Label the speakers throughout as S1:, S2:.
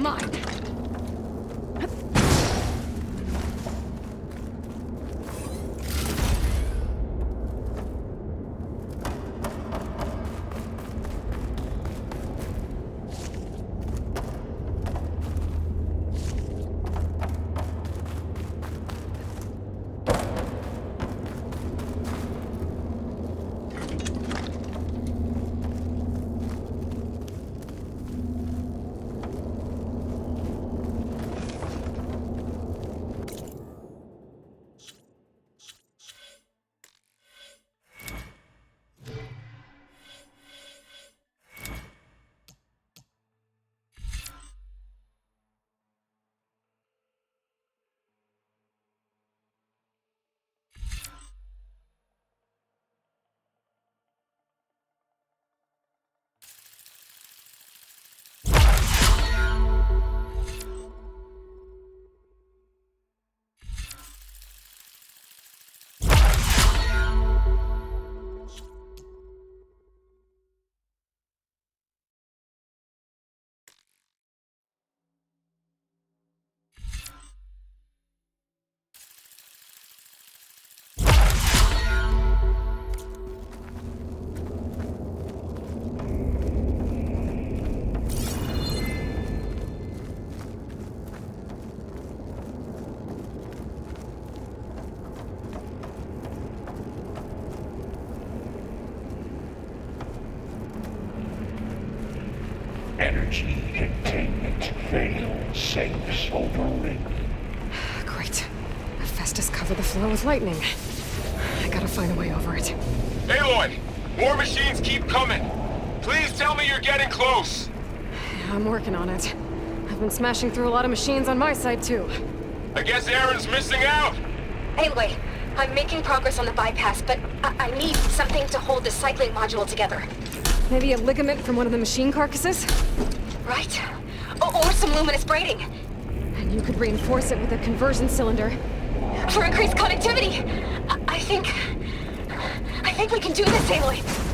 S1: Mine!
S2: Energy containment failed. Sinks overring.
S1: Great. Vistas cover the floor with lightning. I gotta find a way over it.
S3: Aloy! More machines keep coming! Please tell me you're getting close!
S1: Yeah, I'm working on it. I've been smashing through a lot of machines on my side, too.
S3: I guess Aaron's missing out!
S4: Anyway, I'm making progress on the bypass, but I need something to hold the cycling module together.
S1: Maybe a ligament from one of the machine carcasses?
S4: Right? Or some luminous braiding.
S1: And you could reinforce it with a conversion cylinder.
S4: For increased connectivity! I think we can do this, Aloy.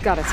S1: Got it.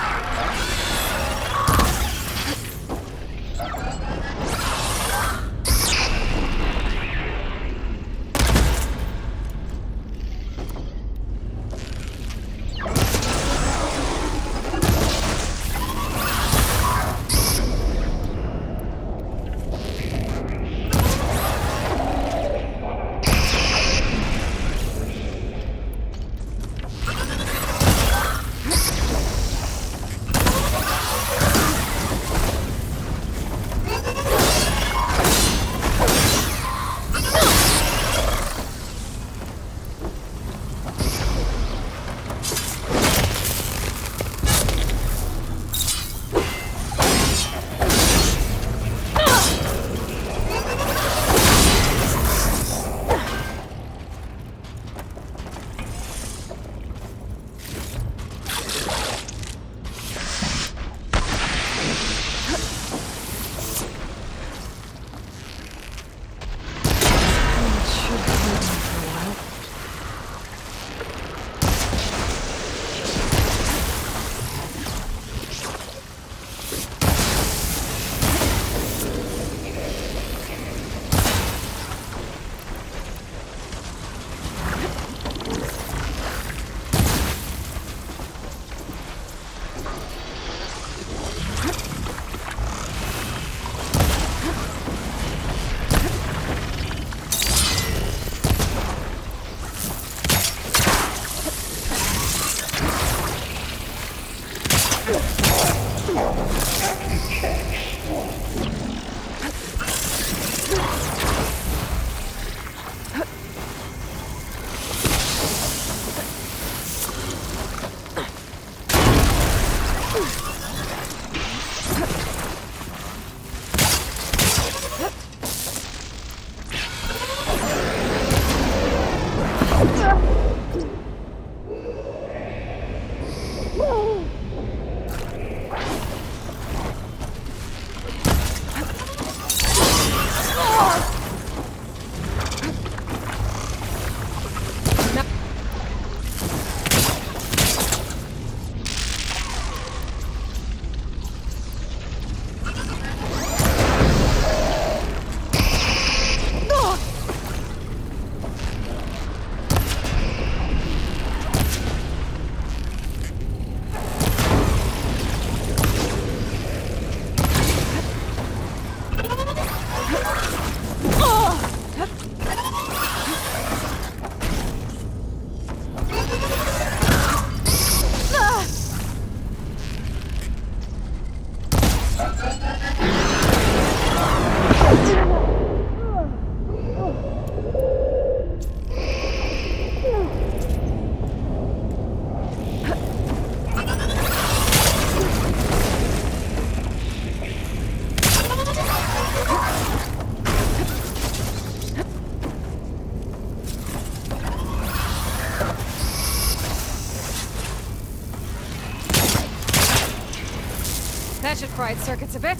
S1: That should quiet circuits a bit.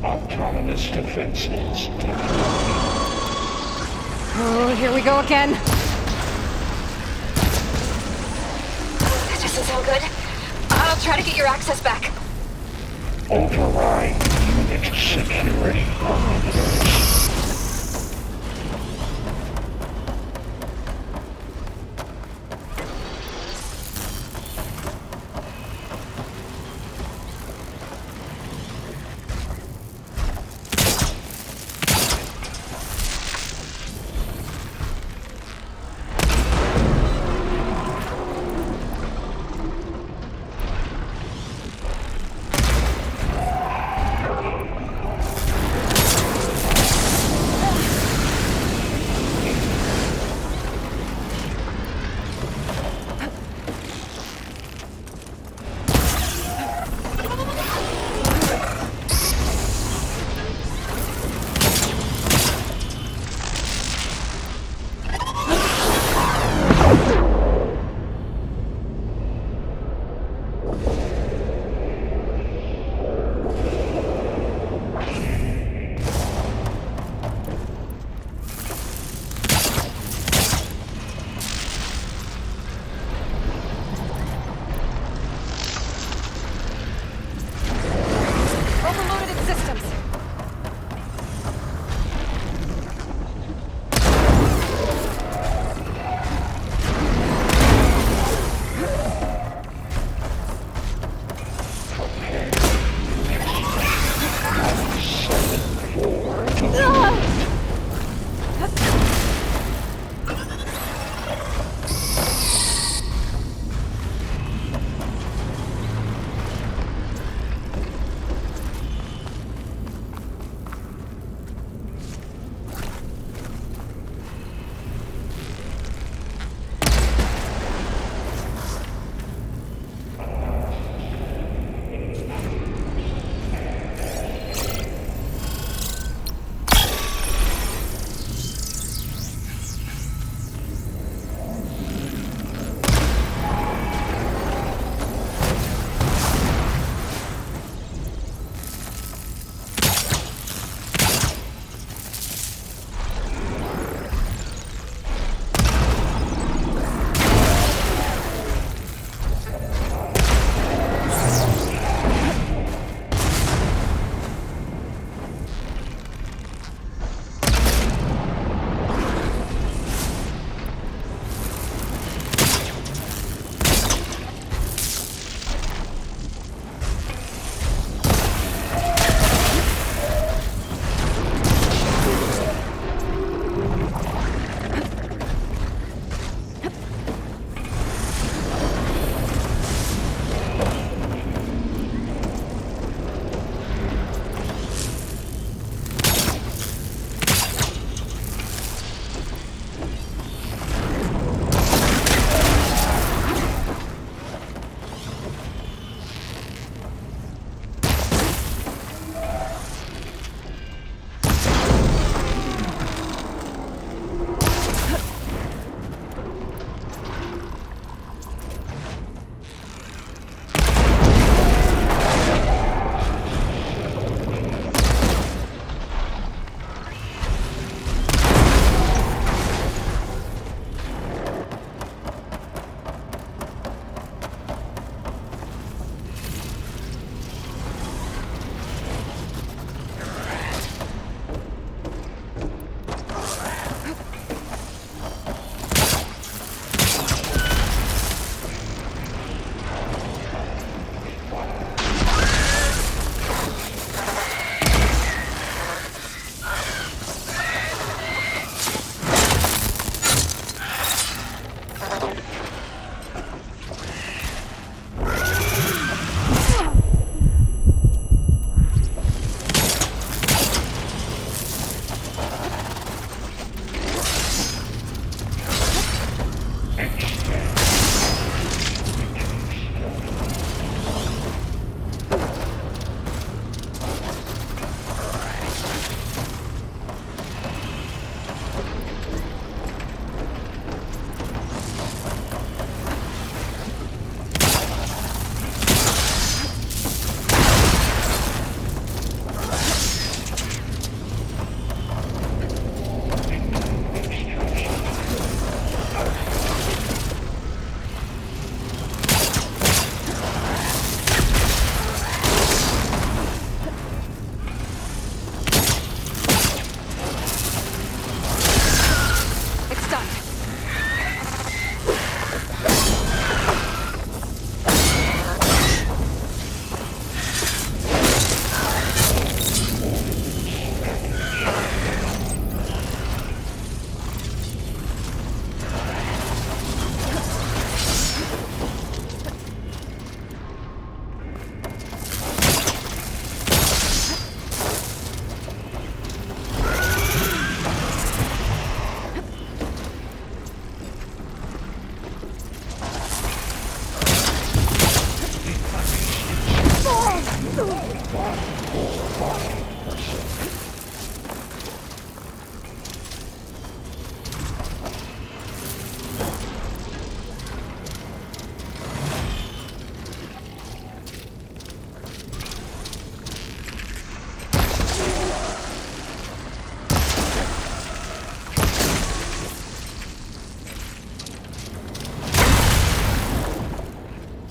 S2: Autonomous defenses.
S1: Oh, here we go again.
S4: That doesn't sound good. I'll try to get your access back.
S2: Override unit security parameters.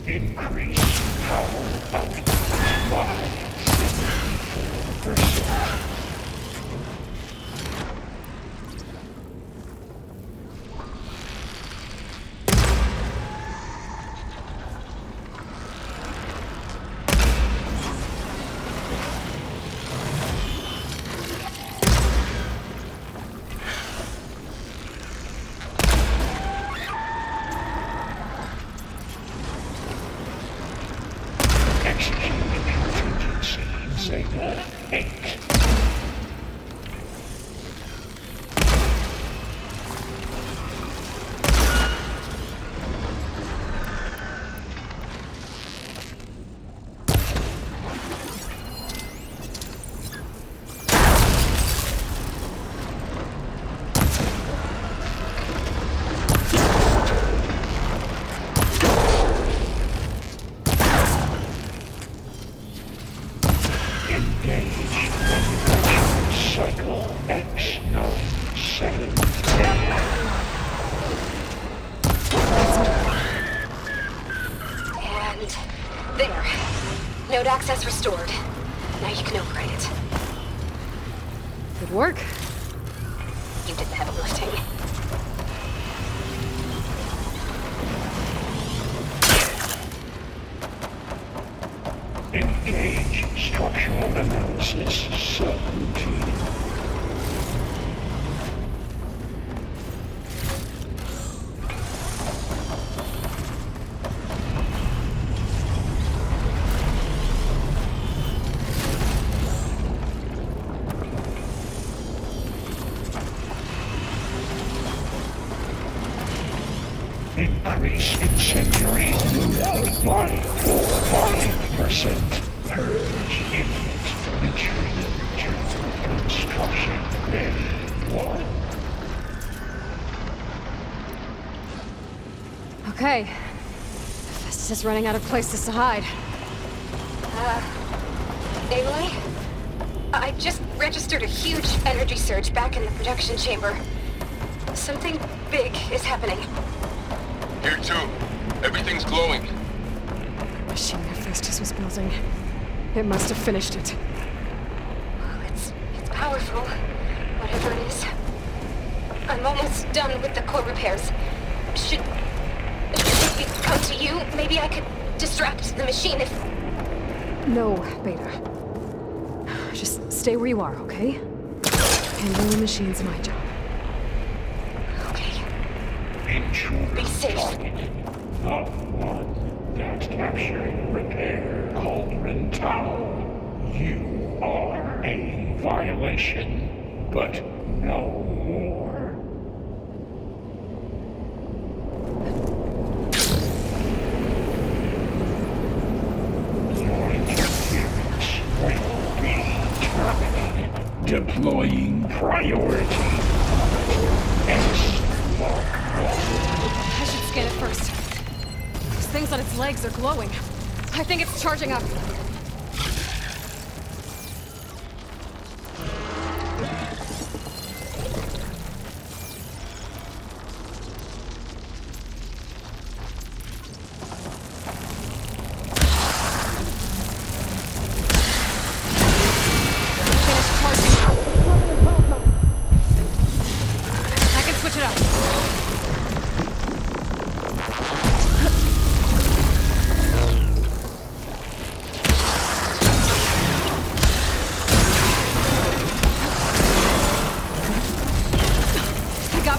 S2: Increase power output by 54%. Executing contingency signal 8. Engage cycle X973.
S4: And there. Node access restored. Now you can override it.
S1: Good work.
S4: You did the heavy lifting.
S2: Engage structural analysis subroutine. Increase incendiary by 45%. Purge imminent material to construction ready 1.
S1: Okay. Festus is running out of places to hide.
S4: Aloy? I just registered a huge energy surge back in the production chamber. Something big is happening.
S3: Here too. Everything's glowing.
S1: Machine that Festus was building. It must have finished it.
S4: Oh, it's powerful, whatever it is. I'm almost done with the core repairs. Should we come to you? Maybe I could distract the machine if...
S1: No, Beta. Just stay where you are, okay? Handling the machine's my job.
S4: Okay.
S2: Intruder
S4: Be safe.
S2: targeted. The one that captured repair Cauldron Tower. You are a violation, but no more. Your interference will be terminated. Deploying priority. Embark.
S1: I should scan it first. Those things on its legs are glowing. I think it's charging up. Finished charging. I can switch it up.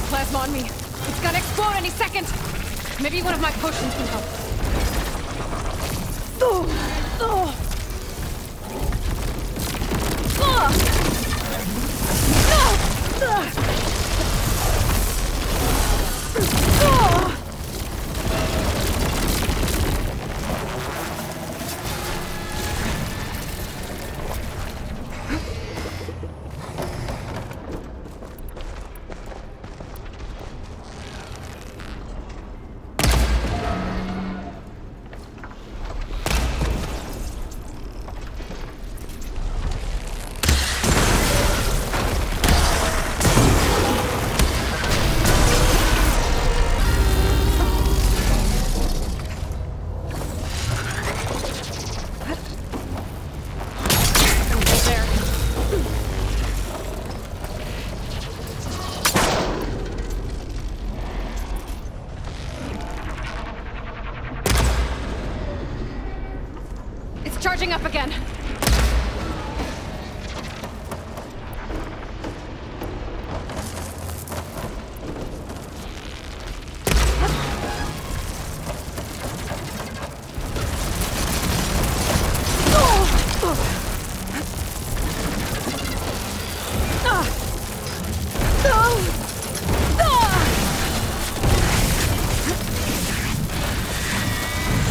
S1: Plasma on me. It's gonna explode any second. Maybe one of my potions can help. Oh. Oh. Oh. Oh. charging up again.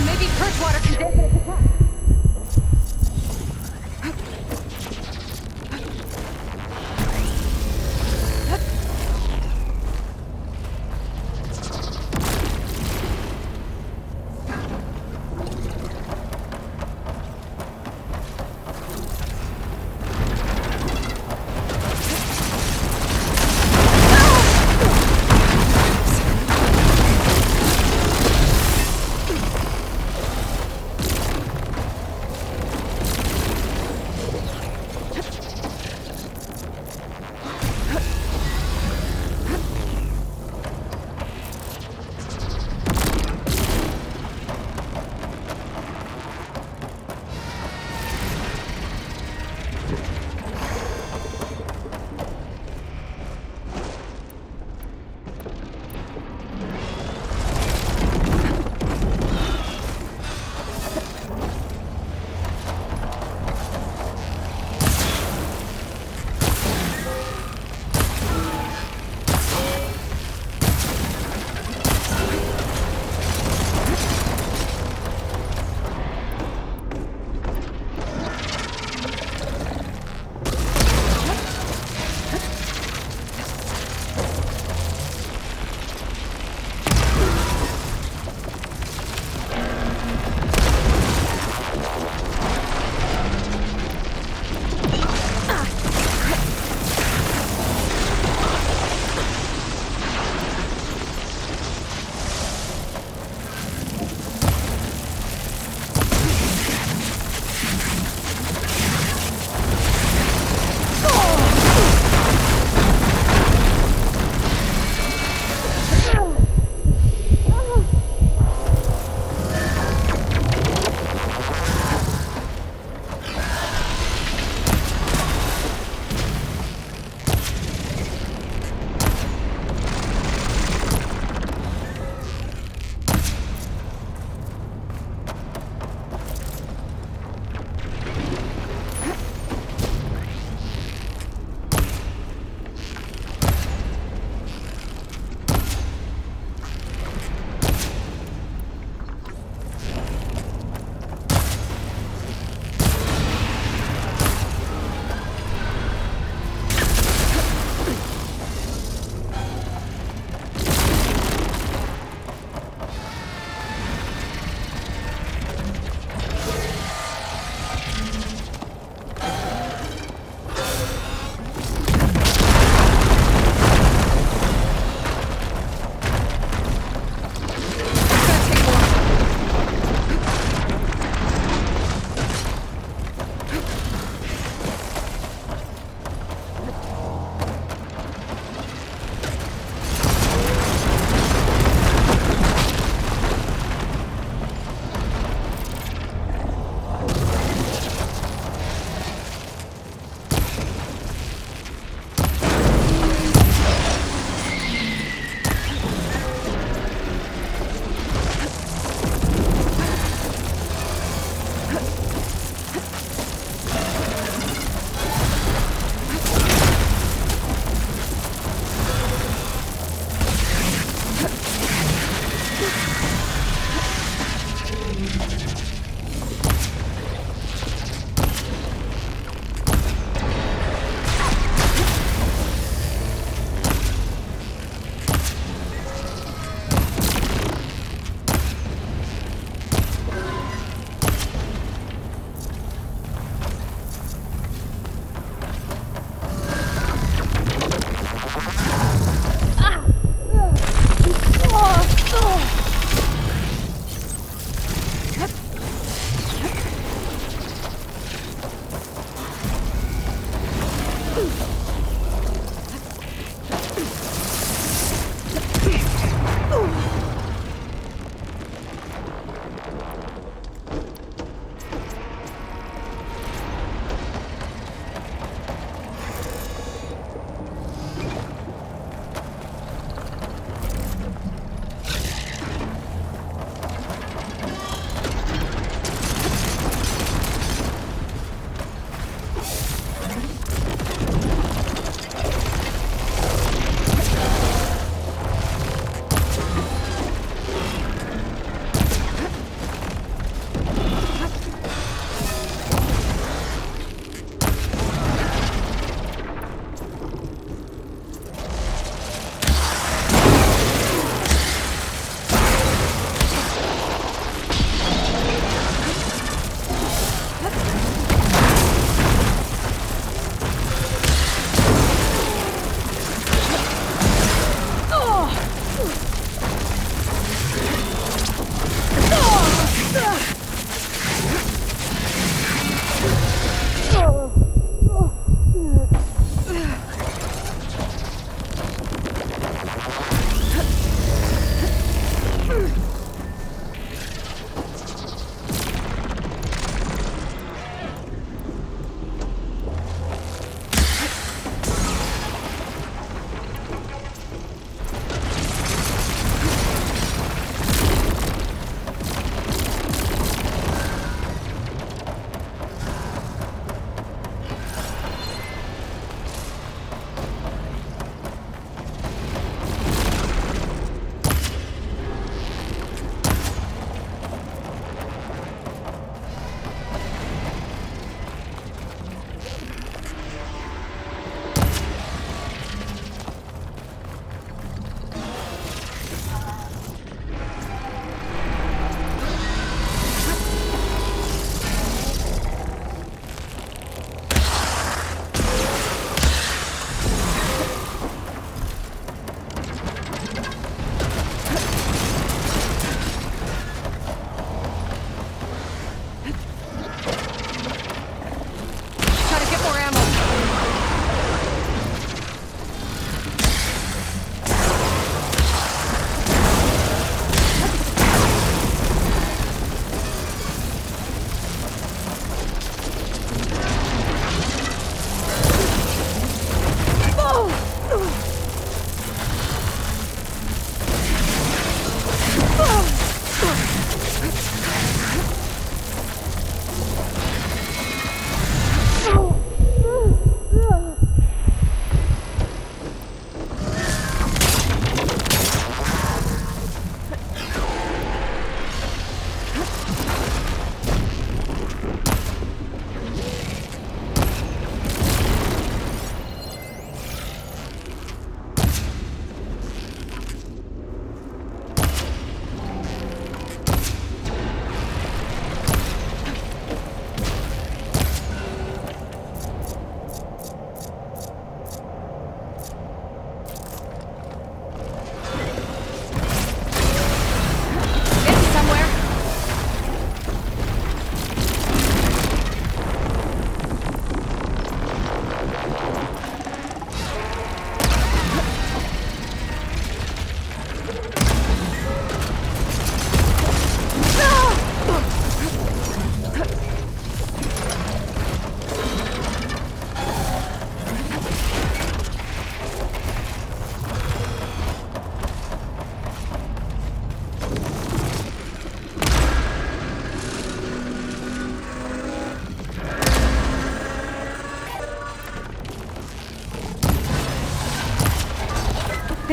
S1: Maybe perch water can dampen its attack.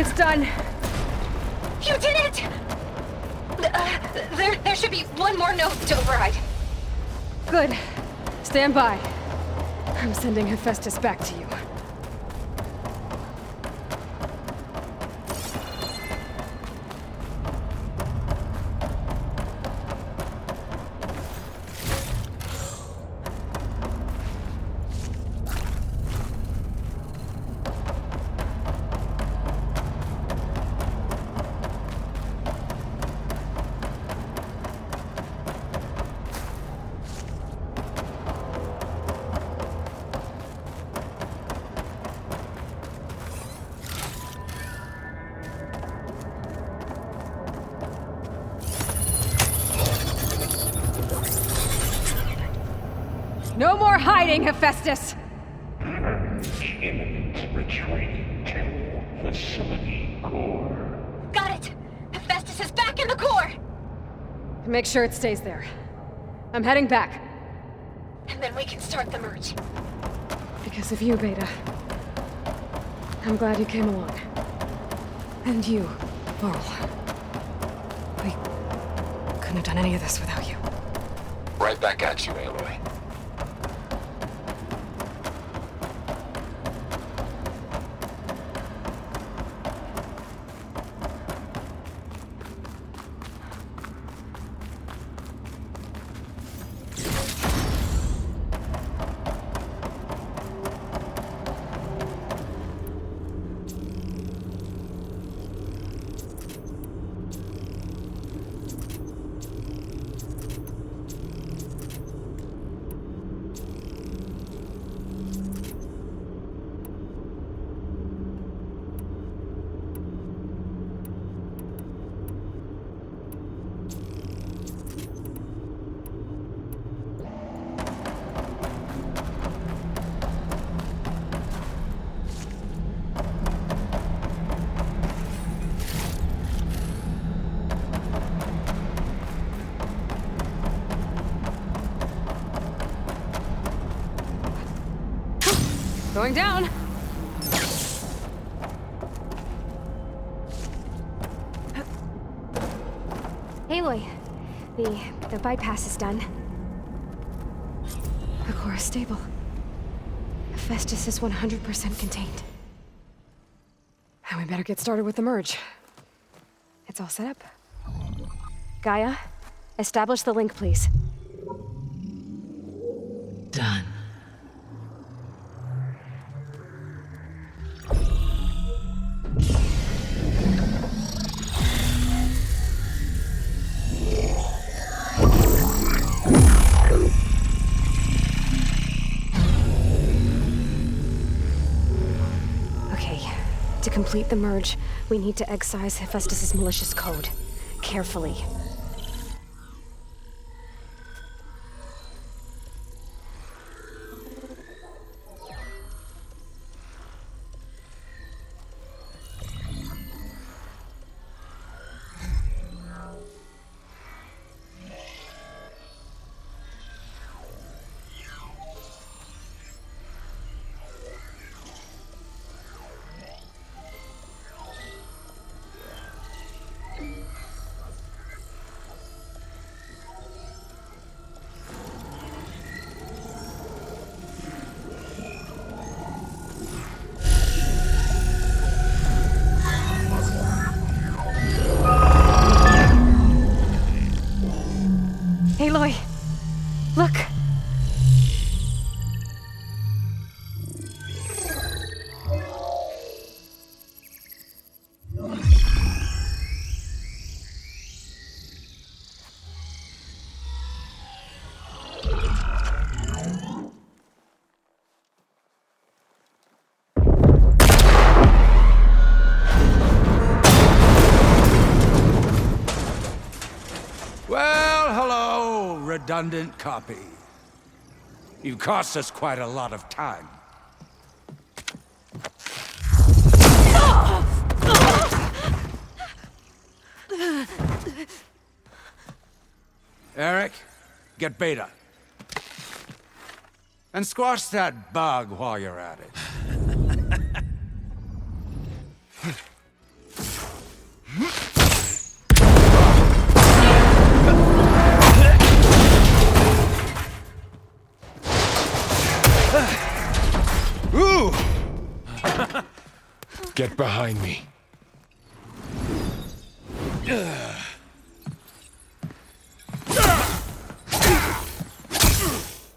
S1: It's done.
S4: You did it! There should be one more note to override.
S1: Good. Stand by. I'm sending Hephaestus back to you. No more hiding, Hephaestus!
S2: Imminent retreat to facility core.
S4: Got it! Hephaestus is back in the core!
S1: Make sure it stays there. I'm heading back.
S4: And then we can start the merge.
S1: Because of you, Beta. I'm glad you came along. And you, Laurel. We couldn't have done any of this without you.
S3: Right back at you, Aloy.
S1: Going down!
S4: Aloy, the bypass is done.
S1: The core is stable. Hephaestus is 100% contained. And we better get started with the merge. It's all set up. Gaia, establish the link, please.
S5: Done.
S1: To complete the merge, we need to excise Hephaestus' malicious code. Carefully. Aloy, look!
S6: Well, hello, redundant copy. You've cost us quite a lot of time. Eric, get Beta. And squash that bug while you're at it.
S5: Ooh!
S3: Get behind me.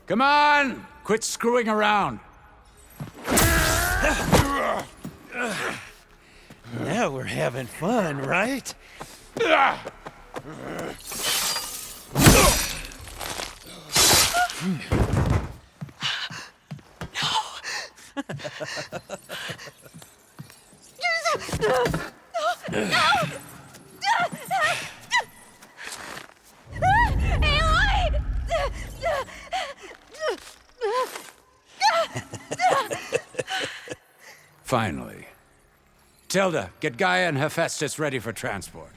S6: Come on! Quit screwing around.
S5: Now we're having fun, right?
S4: Aloy!
S6: Finally. Tilda, get Gaia and Hephaestus ready for transport.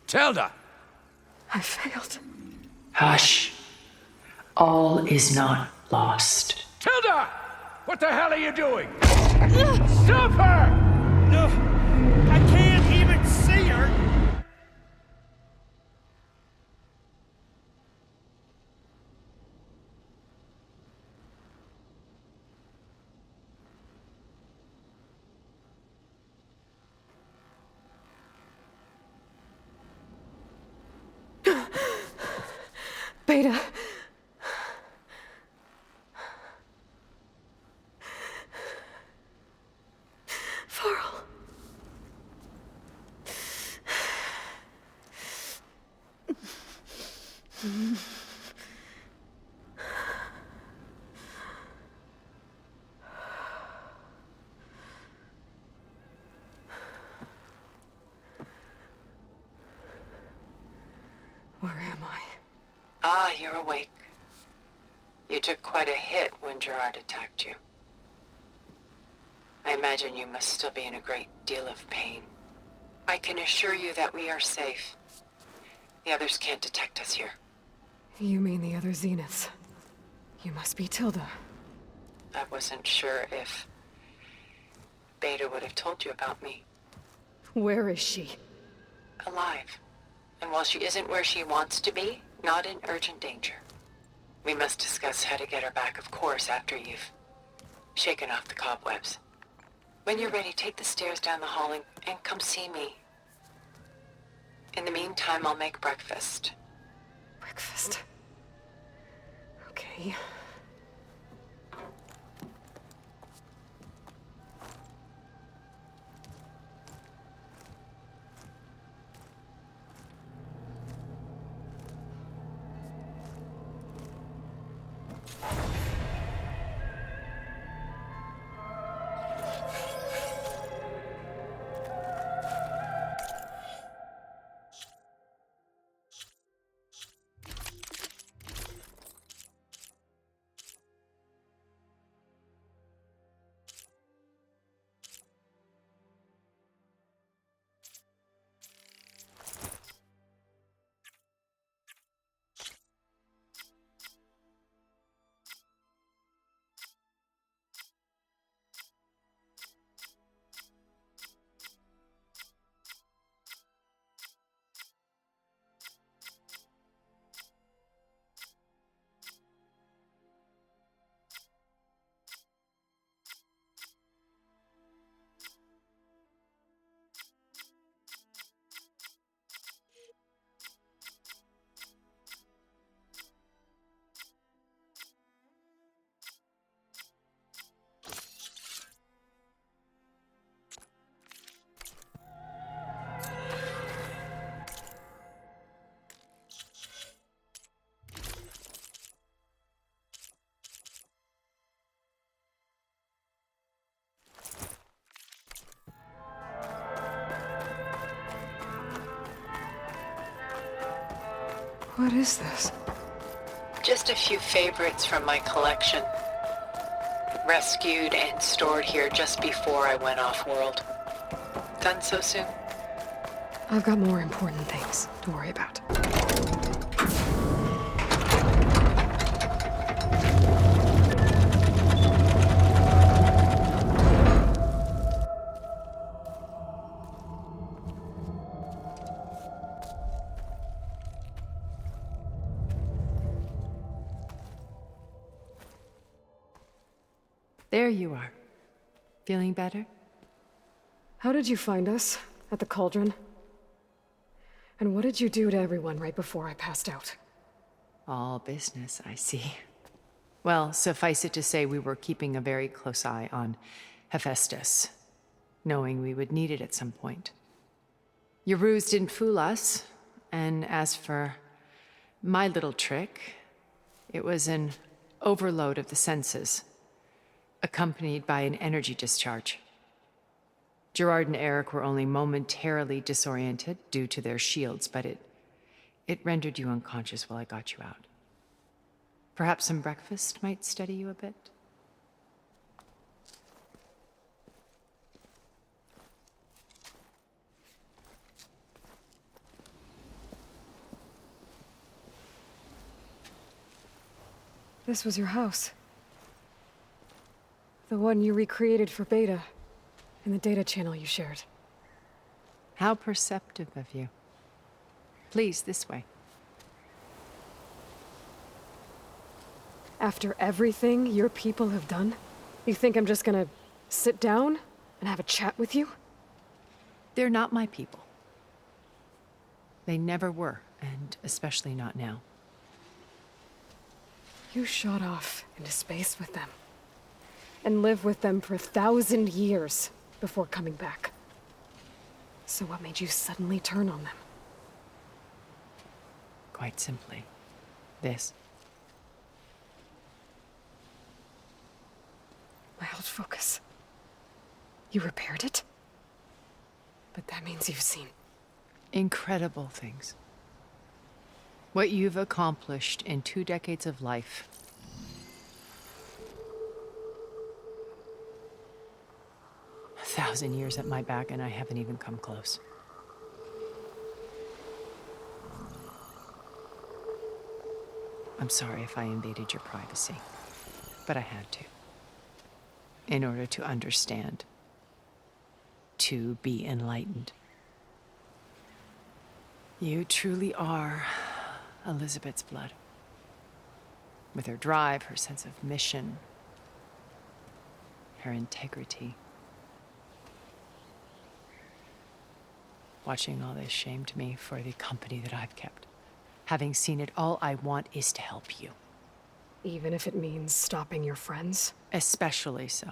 S6: Tilda!
S1: I failed.
S7: Hush. All is not lost.
S6: Tilda! What the hell are you doing? Stop her!
S5: No, I can't even see her.
S1: Beta. Farrell. Where am I?
S7: Ah, you're awake. You took quite a hit when Gerard attacked you. I imagine you must still be in a great deal of pain. I can assure you that we are safe. The others can't detect us here.
S1: You mean the other Zeniths? You must be Tilda.
S7: I wasn't sure if Beta would have told you about me.
S1: Where is she?
S7: Alive. And while she isn't where she wants to be, not in urgent danger. We must discuss how to get her back, of course, after you've shaken off the cobwebs. When you're ready, take the stairs down the hall and come see me. In the meantime, I'll make breakfast.
S1: Breakfast. Okay. What is this?
S7: Just a few favorites from my collection. Rescued and stored here just before I went off-world. Done so soon?
S1: I've got more important things to worry about.
S7: There you are. Feeling better?
S1: How did you find us? At the cauldron? And what did you do to everyone right before I passed out?
S7: All business, I see. Well, suffice it to say we were keeping a very close eye on Hephaestus, knowing we would need it at some point. Your ruse didn't fool us, and as for my little trick, it was an overload of the senses, accompanied by an energy discharge. Gerard and Eric were only momentarily disoriented due to their shields, but it rendered you unconscious while I got you out. Perhaps some breakfast might steady you a bit?
S1: This was your house. The one you recreated for Beta, in the data channel you shared.
S7: How perceptive of you. Please, this way.
S1: After everything your people have done, you think I'm just gonna sit down and have a chat with you?
S7: They're not my people. They never were, and especially not now.
S1: You shot off into space with them, and lived with them for 1,000 years before coming back. So what made you suddenly turn on them?
S7: Quite simply, this.
S1: My old focus. You repaired it? But that means you've seen
S7: Incredible things. What you've accomplished in 2 decades of life. A 1,000 years at my back, and I haven't even come close. I'm sorry if I invaded your privacy, but I had to. In order to understand. To be enlightened. You truly are Elizabeth's blood. With her drive, her sense of mission, her integrity. Watching all this shamed me for the company that I've kept. Having seen it, all I want is to help you.
S1: even if it means stopping your friends.
S7: Especially so.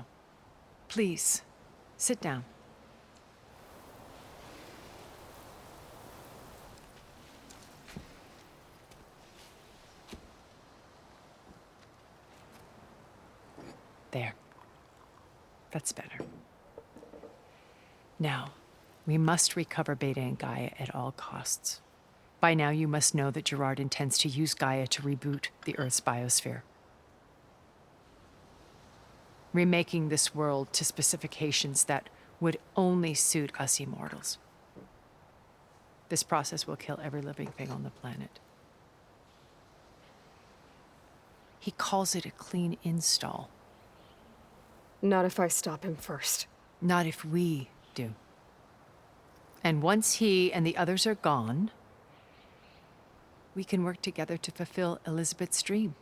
S7: Please, sit down. There. That's better. Now, we must recover Beta and Gaia at all costs. By now, you must know that Gerard intends to use Gaia to reboot the Earth's biosphere. Remaking this world to specifications that would only suit us immortals. This process will kill every living thing on the planet. He calls it a clean install.
S1: Not if I stop him first.
S7: Not if we do. And once he and the others are gone, we can work together to fulfill Elizabeth's dream.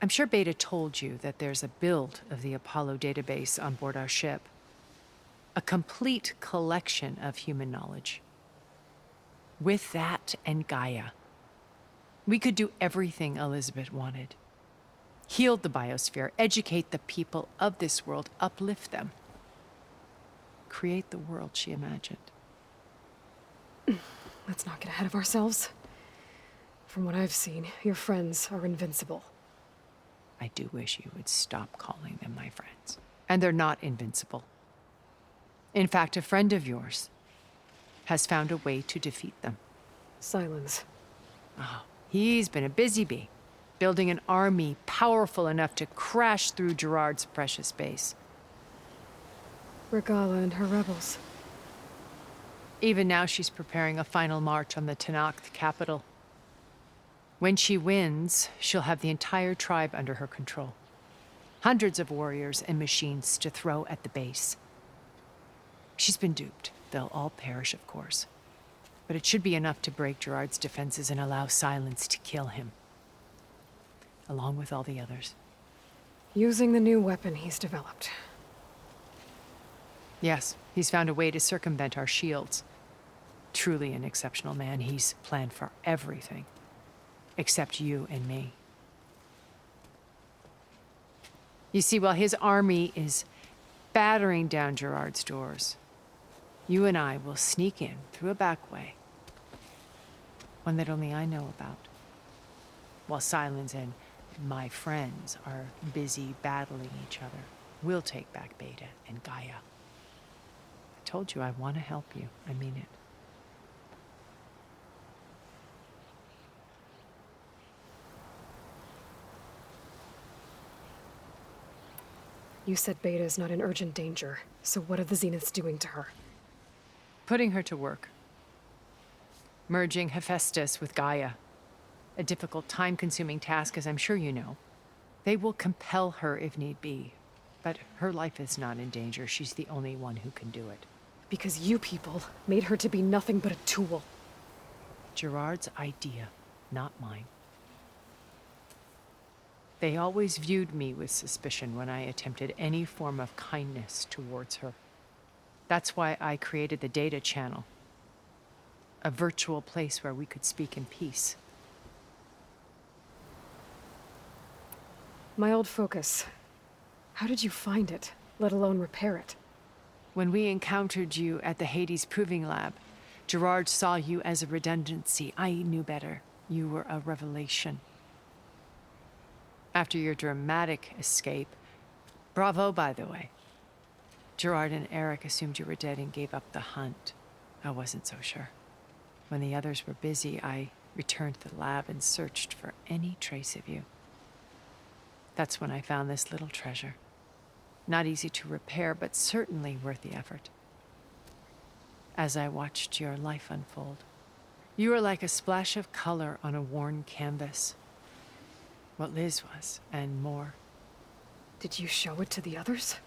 S7: I'm sure Beta told you that there's a build of the Apollo database on board our ship. A complete collection of human knowledge. With that and Gaia, we could do everything Elizabeth wanted. Heal the biosphere, educate the people of this world, uplift them. Create the world she imagined.
S1: Let's not get ahead of ourselves. From what I've seen, your friends are invincible.
S7: I do wish you would stop calling them my friends. And they're not invincible. In fact, a friend of yours has found a way to defeat them.
S1: Silence.
S7: Oh, he's been a busy bee, building an army powerful enough to crash through Gerard's precious base.
S1: Regala and her rebels.
S7: Even now, she's preparing a final march on the Tenakth capital. When she wins, she'll have the entire tribe under her control. Hundreds of warriors and machines to throw at the base. She's been duped. They'll all perish, of course. But it should be enough to break Gerard's defenses and allow Silence to kill him. Along with all the others.
S1: Using the new weapon he's developed.
S8: Yes, he's found a way to circumvent our shields. Truly an exceptional man. He's planned for everything. Except you and me. You see, while his army is battering down Gerard's doors, you and I will sneak in through a back way. One that only I know about. While Silence and my friends are busy battling each other, we'll take back Beta and Gaia. I told you I want to help you. I mean it.
S1: You said Beta is not in urgent danger, so what are the Zeniths doing to her?
S8: Putting her to work. Merging Hephaestus with Gaia. A difficult, time-consuming task, as I'm sure you know. They will compel her if need be. But her life is not in danger. She's the only one who can do it.
S1: Because you people made her to be nothing but a tool.
S8: Gerard's idea, not mine. They always viewed me with suspicion when I attempted any form of kindness towards her. That's why I created the data channel. A virtual place where we could speak in peace.
S1: My old focus. How did you find it, let alone repair it?
S8: When we encountered you at the Hades Proving Lab, Gerard saw you as a redundancy. I knew better. You were a revelation. After your dramatic escape, bravo, by the way. Gerard and Eric assumed you were dead and gave up the hunt. I wasn't so sure. When the others were busy, I returned to the lab and searched for any trace of you. That's when I found this little treasure. Not easy to repair, but certainly worth the effort. As I watched your life unfold, you were like a splash of color on a worn canvas. What Liz was, and more.
S1: Did you show it to the others?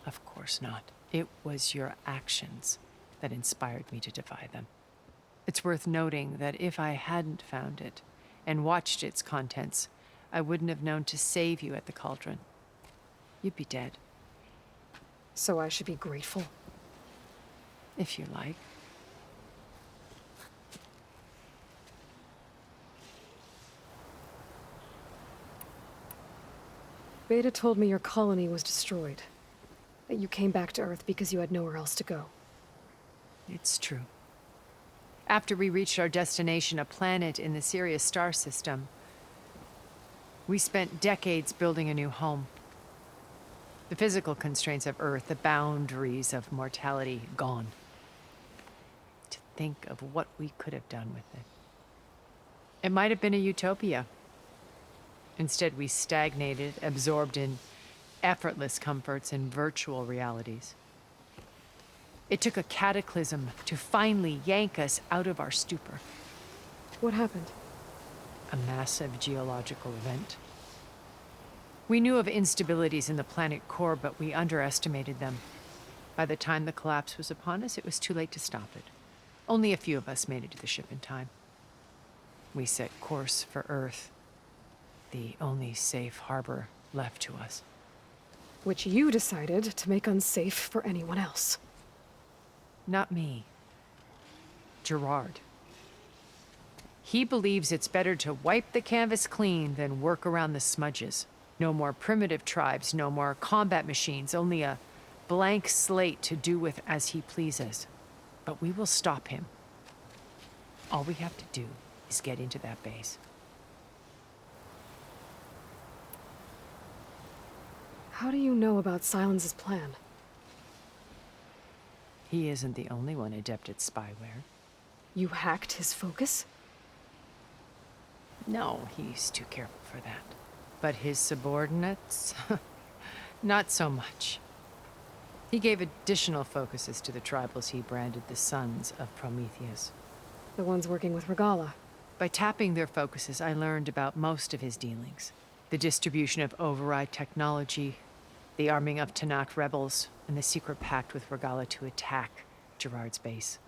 S8: Of course not. It was your actions that inspired me to defy them. It's worth noting that if I hadn't found it and watched its contents, I wouldn't have known to save you at the cauldron. You'd be dead.
S1: So I should be grateful?
S8: If you like.
S1: Beta told me your colony was destroyed. That you came back to Earth because you had nowhere else to go.
S8: It's true. After we reached our destination, a planet in the Sirius star system, we spent decades building a new home. The physical constraints of Earth, the boundaries of mortality, gone. To think of what we could have done with it. It might have been a utopia. Instead, we stagnated, absorbed in effortless comforts and virtual realities. It took a cataclysm to finally yank us out of our stupor.
S1: What happened?
S8: A massive geological event. We knew of instabilities in the planet core, but we underestimated them. By the time the collapse was upon us, it was too late to stop it. Only a few of us made it to the ship in time. We set course for Earth, the only safe harbor left to us.
S1: Which you decided to make unsafe for anyone else.
S8: Not me. Gerard. He believes it's better to wipe the canvas clean than work around the smudges. No more primitive tribes, no more combat machines, only a blank slate to do with as he pleases. But we will stop him. All we have to do is get into that base.
S1: How do you know about Silence's plan?
S8: He isn't the only one adept at spyware.
S1: You hacked his focus?
S8: No, he's too careful for that. But his subordinates? Not so much. He gave additional focuses to the tribals he branded the Sons of Prometheus.
S1: The ones working with Regala.
S8: By tapping their focuses, I learned about most of his dealings. The distribution of override technology, the arming of Tanakh rebels, and the secret pact with Regala to attack Gerard's base.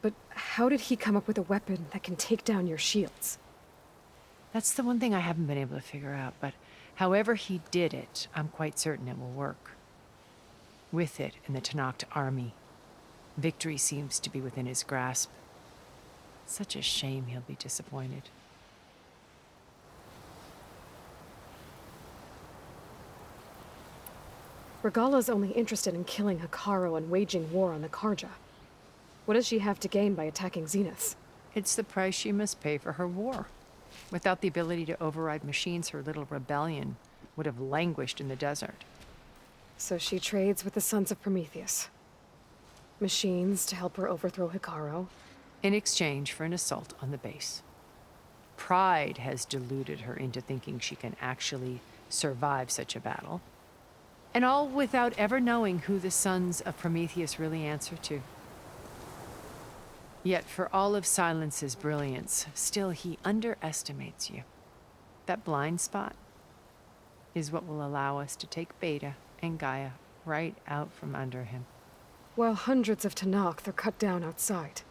S1: But how did he come up with a weapon that can take down your shields?
S8: That's the one thing I haven't been able to figure out, but However he did it, I'm quite certain it will work. With it and the Tenakth army, victory seems to be within his grasp. Such a shame he'll be disappointed.
S1: Regala's only interested in killing Hekarro and waging war on the Karja. What does she have to gain by attacking Zeniths?
S8: It's the price she must pay for her war. Without the ability to override machines, her little rebellion would have languished in the desert.
S1: So she trades with the Sons of Prometheus. Machines to help her overthrow Hekarro.
S8: In exchange for an assault on the base. Pride has deluded her into thinking she can actually survive such a battle. And all without ever knowing who the Sons of Prometheus really answer to. Yet for all of Silence's brilliance, still he underestimates you. That blind spot is what will allow us to take Beta and Gaia right out from under him.
S1: While hundreds of Tenakth are cut down outside.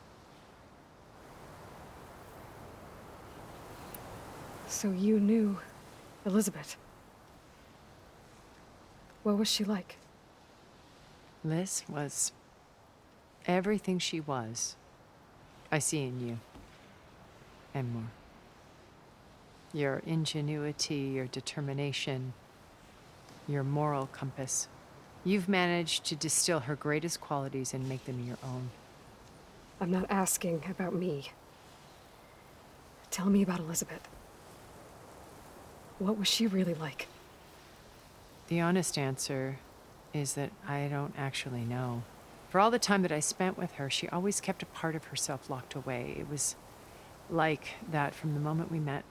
S1: So you knew Elizabeth. What was she like?
S8: Liz was everything she was. I see in you. And more. Your ingenuity, your determination, your moral compass. You've managed to distill her greatest qualities and make them your own.
S1: I'm not asking about me. Tell me about Elizabeth. What was she really like?
S8: The honest answer is that I don't actually know. For all the time that I spent with her, she always kept a part of herself locked away. It was like that from the moment we met.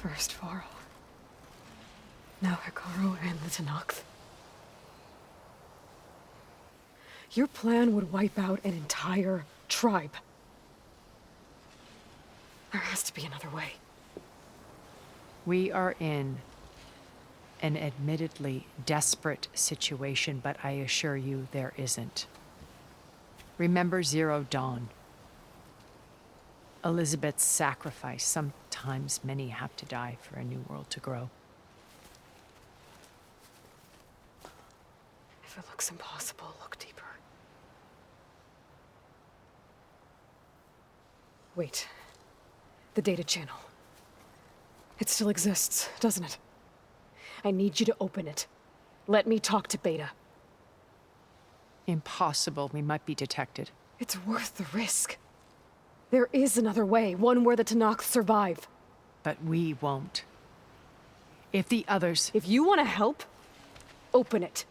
S1: First Varl. Now Hekarro and the Tenakth. Your plan would wipe out an entire tribe. There has to be another way.
S8: We are in an admittedly desperate situation, but I assure you there isn't. Remember Zero Dawn. Elizabeth's sacrifice. Sometimes many have to die for a new world to grow.
S1: If it looks impossible, look deeper. Wait. The data channel. It still exists, doesn't it? I need you to open it. Let me talk to Beta.
S8: Impossible. We might be detected.
S1: It's worth the risk. There is another way, one where the Tenakth survive.
S8: But we won't. If the others...
S1: If you want to help, open it.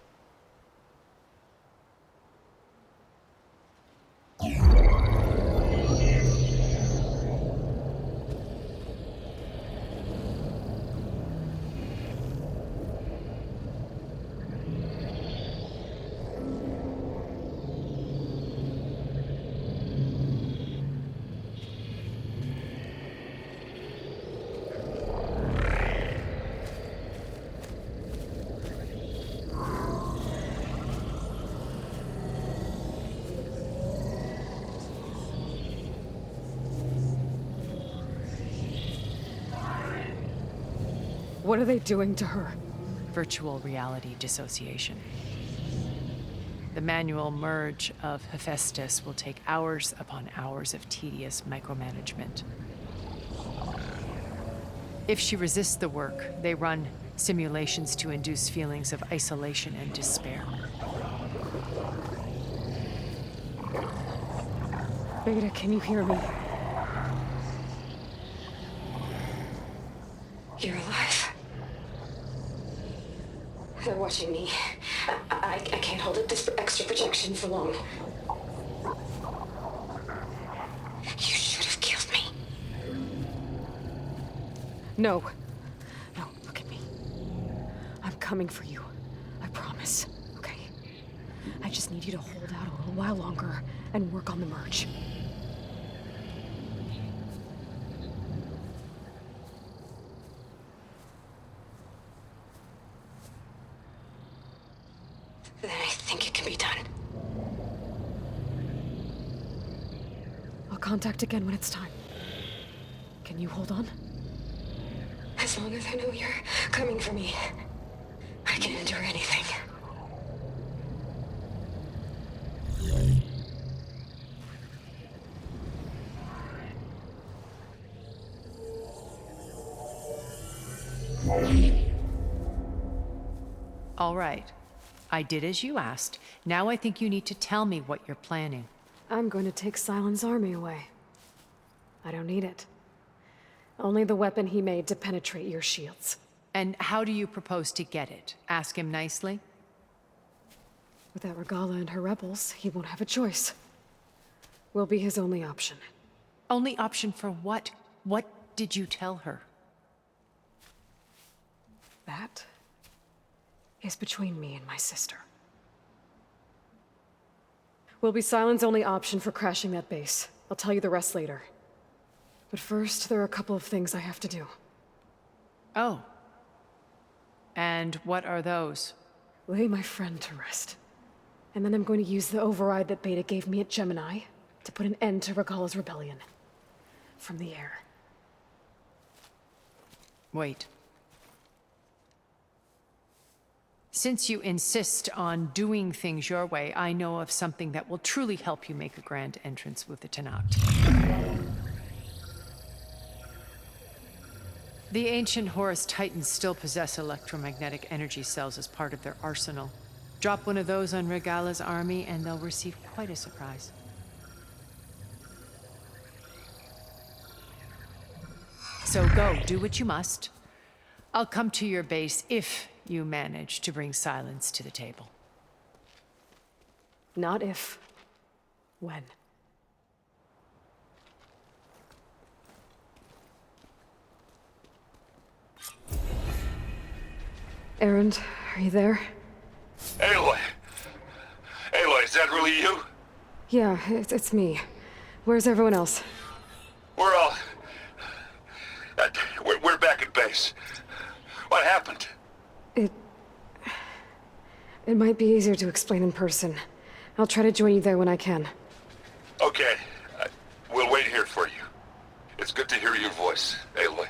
S1: What are they doing to her?
S8: Virtual reality dissociation. The manual merge of Hephaestus will take hours upon hours of tedious micromanagement. If she resists the work, they run simulations to induce feelings of isolation and despair.
S1: Beta, can you hear me?
S4: You're alive. They're watching me. I can't hold up this extra protection for long. You should have killed me.
S1: No. No, look at me. I'm coming for you. I promise, okay? I just need you to hold out a little while longer and work on the merge.
S4: think it can be done.
S1: I'll contact again when it's time. Can you hold on?
S4: As long as I know you're coming for me, I can endure anything.
S8: All right. I did as you asked. Now I think you need to tell me what you're planning.
S1: I'm going to take Silent's army away. I don't need it. Only the weapon he made to penetrate your shields.
S8: And how do you propose to get it? Ask him nicely?
S1: Without Regala and her rebels, he won't have a choice. We'll be his only option.
S8: Only option for what? What did you tell her?
S1: That is between me and my sister. Will be Silent's only option for crashing that base. I'll tell you the rest later. But first, there are a couple of things I have to do.
S8: Oh. And what are those?
S1: Lay my friend to rest. And then I'm going to use the override that Beta gave me at Gemini to put an end to Regala's rebellion. From the air.
S8: Wait. Since you insist on doing things your way, I know of something that will truly help you make a grand entrance with the Tenakth. The ancient Horus Titans still possess electromagnetic energy cells as part of their arsenal. Drop one of those on Regala's army and they'll receive quite a surprise. So go, do what you must. I'll come to your base if you manage to bring Silence to the table.
S1: Not if. When. Erend, are you there?
S3: Aloy! Aloy, is that really you?
S1: Yeah, it's me. Where's everyone else?
S3: We're all... we're back at base. What happened?
S1: It might be easier to explain in person. I'll try to join you there when I can.
S3: Okay. We'll wait here for you. It's good to hear your voice, Aloy.